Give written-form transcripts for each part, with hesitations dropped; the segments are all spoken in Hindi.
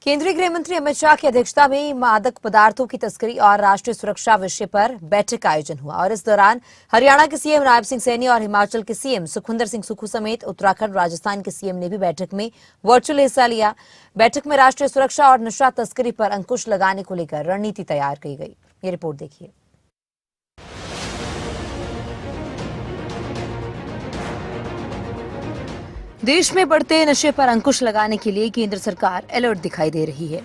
केंद्रीय गृह मंत्री अमित शाह की अध्यक्षता में मादक पदार्थों की तस्करी और राष्ट्रीय सुरक्षा विषय पर बैठक का आयोजन हुआ और इस दौरान हरियाणा के सीएम नायब सिंह सैनी और हिमाचल के सीएम सुखविंदर सिंह सुक्खू समेत उत्तराखंड राजस्थान के सीएम ने भी बैठक में वर्चुअल हिस्सा लिया। बैठक में राष्ट्रीय सुरक्षा और नशा तस्करी पर अंकुश लगाने को लेकर रणनीति तैयार की गई। ये रिपोर्ट देखिए। देश में बढ़ते नशे पर अंकुश लगाने के लिए केंद्र सरकार अलर्ट दिखाई दे रही है।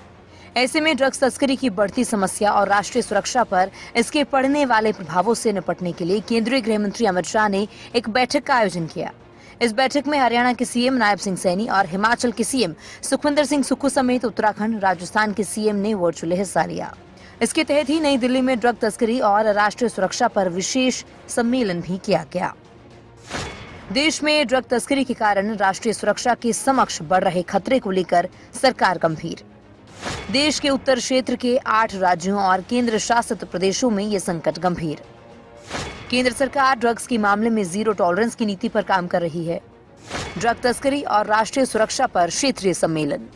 ऐसे में ड्रग्स तस्करी की बढ़ती समस्या और राष्ट्रीय सुरक्षा पर इसके पड़ने वाले प्रभावों से निपटने के लिए केंद्रीय गृह मंत्री अमित शाह ने एक बैठक का आयोजन किया। इस बैठक में हरियाणा के सीएम नायब सिंह सैनी और हिमाचल के सीएम सुखविंदर सिंह सुक्खू समेत उत्तराखंड राजस्थान के सीएम ने वर्चुअल हिस्सा लिया। इसके तहत ही नई दिल्ली में ड्रग तस्करी और राष्ट्रीय सुरक्षा पर विशेष सम्मेलन भी किया गया। देश में ड्रग तस्करी के कारण राष्ट्रीय सुरक्षा के समक्ष बढ़ रहे खतरे को लेकर सरकार गंभीर। देश के उत्तर क्षेत्र के 8 राज्यों और केंद्र शासित प्रदेशों में ये संकट गंभीर। केंद्र सरकार ड्रग्स के मामले में जीरो टॉलरेंस की नीति पर काम कर रही है। ड्रग तस्करी और राष्ट्रीय सुरक्षा पर क्षेत्रीय सम्मेलन।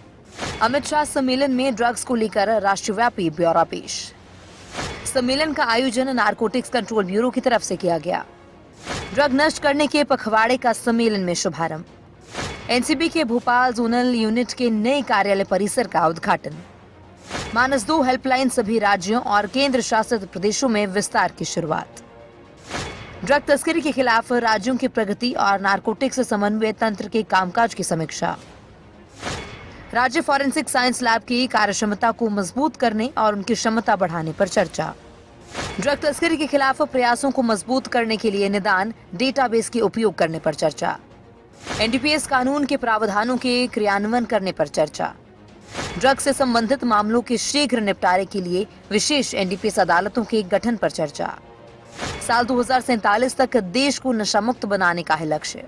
अमित शाह सम्मेलन में ड्रग्स को लेकर राष्ट्रव्यापी ब्यौरा पेश। सम्मेलन का आयोजन नारकोटिक्स कंट्रोल ब्यूरो की तरफ से किया गया। ड्रग नष्ट करने के पखवाड़े का सम्मेलन में शुभारंभ। एनसीबी के भोपाल जोनल यूनिट के नए कार्यालय परिसर का उद्घाटन। मानस 2 हेल्पलाइन सभी राज्यों और केंद्र शासित प्रदेशों में विस्तार की शुरुआत। ड्रग तस्करी के खिलाफ राज्यों की प्रगति और नारकोटिक्स समन्वय तंत्र के कामकाज की समीक्षा। राज्य फॉरेंसिक साइंस लैब की कार्यक्षमता को मजबूत करने और उनकी क्षमता बढ़ाने पर चर्चा। ड्रग तस्करी के खिलाफ प्रयासों को मजबूत करने के लिए निदान डेटाबेस के उपयोग करने पर चर्चा। एनडीपीएस कानून के प्रावधानों के क्रियान्वयन करने पर चर्चा। ड्रग से संबंधित मामलों के शीघ्र निपटारे के लिए विशेष एनडीपीएस अदालतों के गठन पर चर्चा। साल 2047 तक देश को नशा मुक्त बनाने का है लक्ष्य।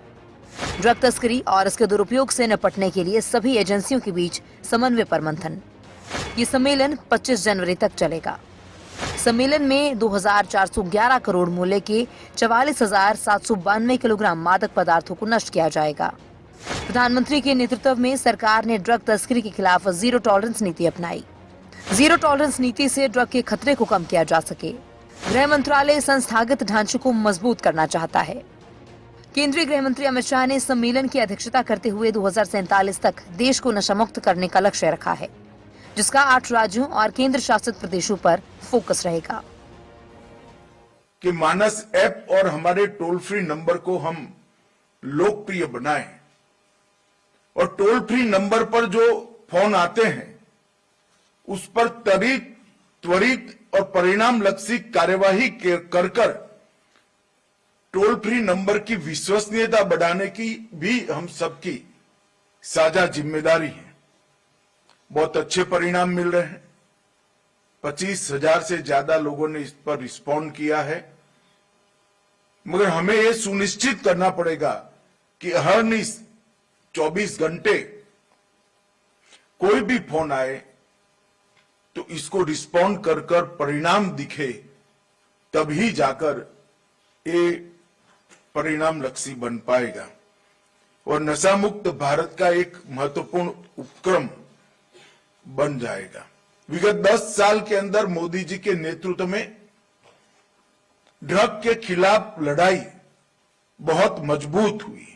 ड्रग तस्करी और इसके दुरुपयोग से निपटने के लिए सभी एजेंसियों के बीच समन्वय पर मंथन। ये सम्मेलन 25 जनवरी तक चलेगा। सम्मेलन में 2411 करोड़ मूल्य के 44,792 किलोग्राम मादक पदार्थों को नष्ट किया जाएगा। प्रधानमंत्री के नेतृत्व में सरकार ने ड्रग तस्करी के खिलाफ जीरो टॉलरेंस नीति अपनाई। जीरो टॉलरेंस नीति से ड्रग के खतरे को कम किया जा सके। गृह मंत्रालय संस्थागत ढांचे को मजबूत करना चाहता है। केंद्रीय गृह मंत्री अमित शाह ने सम्मेलन की अध्यक्षता करते हुए 2047 तक देश को नशा मुक्त करने का लक्ष्य रखा है, जिसका 8 राज्यों और केंद्र शासित प्रदेशों पर फोकस रहेगा। कि मानस ऐप और हमारे टोल फ्री नंबर को हम लोकप्रिय बनाएं और टोल फ्री नंबर पर जो फोन आते हैं उस पर त्वरित और परिणामलक्षी कार्यवाही कर टोल फ्री नंबर की विश्वसनीयता बढ़ाने की भी हम सबकी साझा जिम्मेदारी है। बहुत अच्छे परिणाम मिल रहे हैं। 25,000 से ज्यादा लोगों ने इस पर रिस्पॉन्ड किया है, मगर हमें यह सुनिश्चित करना पड़ेगा कि हर 24 घंटे कोई भी फोन आए तो इसको रिस्पॉन्ड कर परिणाम दिखे, तभी जाकर ये परिणामलक्षी बन पाएगा और नशा मुक्त भारत का एक महत्वपूर्ण उपक्रम बन जाएगा। विगत 10 साल के अंदर मोदी जी के नेतृत्व में ड्रग के खिलाफ लड़ाई बहुत मजबूत हुई।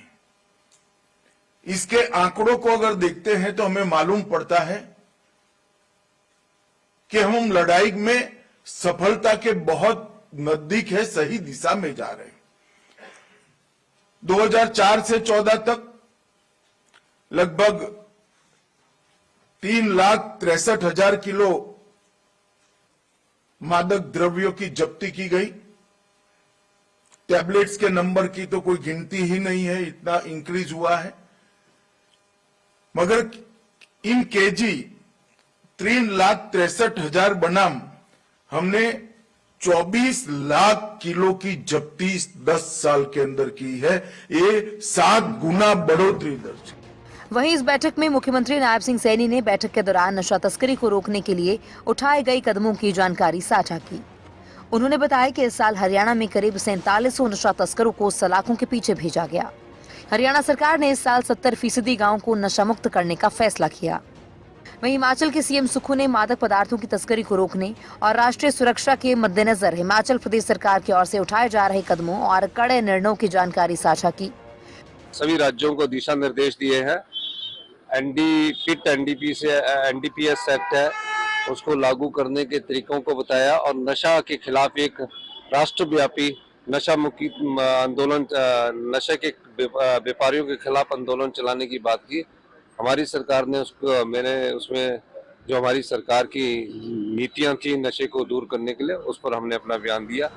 इसके आंकड़ों को अगर देखते हैं तो हमें मालूम पड़ता है कि हम लड़ाई में सफलता के बहुत नजदीक है, सही दिशा में जा रहे हैं। 2004 से 14 तक लगभग 3,63,000 किलो मादक द्रव्यों की जब्ती की गई। टैबलेट्स के नंबर की तो कोई गिनती ही नहीं है, इतना इंक्रीज हुआ है। मगर इन केजी 3,63,000 बनाम हमने 24 लाख किलो की जब्ती 10 साल के अंदर की है। ये 7 गुना बढ़ोतरी दर्ज। वहीं इस बैठक में मुख्यमंत्री नायब सिंह सैनी ने बैठक के दौरान नशा तस्करी को रोकने के लिए उठाए गए कदमों की जानकारी साझा की। उन्होंने बताया कि इस साल हरियाणा में करीब 4700 नशा तस्करों को सलाखों के पीछे भेजा गया। हरियाणा सरकार ने इस साल 70% गांवों को नशा मुक्त करने का फैसला किया। वहीं हिमाचल के सीएम सुक्खू ने मादक पदार्थों की तस्करी को रोकने और राष्ट्रीय सुरक्षा के मद्देनजर हिमाचल प्रदेश सरकार की ओर से उठाए जा रहे कदमों और कड़े निर्णयों की जानकारी साझा की। सभी राज्यों को दिशा निर्देश दिए हैं। एनडीपीएस एक्ट है, उसको लागू करने के तरीकों को बताया और नशा के खिलाफ एक राष्ट्रव्यापी नशा मुक्ति आंदोलन, नशे के व्यापारियों के खिलाफ आंदोलन चलाने की बात की। हमारी सरकार ने उसमें जो हमारी सरकार की नीतियां थी नशे को दूर करने के लिए, उस पर हमने अपना बयान दिया।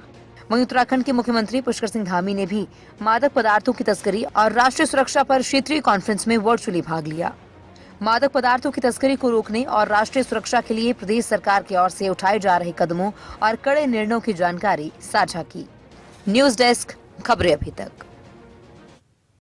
वहीं उत्तराखंड के मुख्यमंत्री पुष्कर सिंह धामी ने भी मादक पदार्थों की तस्करी और राष्ट्रीय सुरक्षा पर क्षेत्रीय कॉन्फ्रेंस में वर्चुअली भाग लिया। मादक पदार्थों की तस्करी को रोकने और राष्ट्रीय सुरक्षा के लिए प्रदेश सरकार की ओर से उठाए जा रहे कदमों और कड़े निर्णयों की जानकारी साझा की। न्यूज डेस्क, खबरें अभी तक।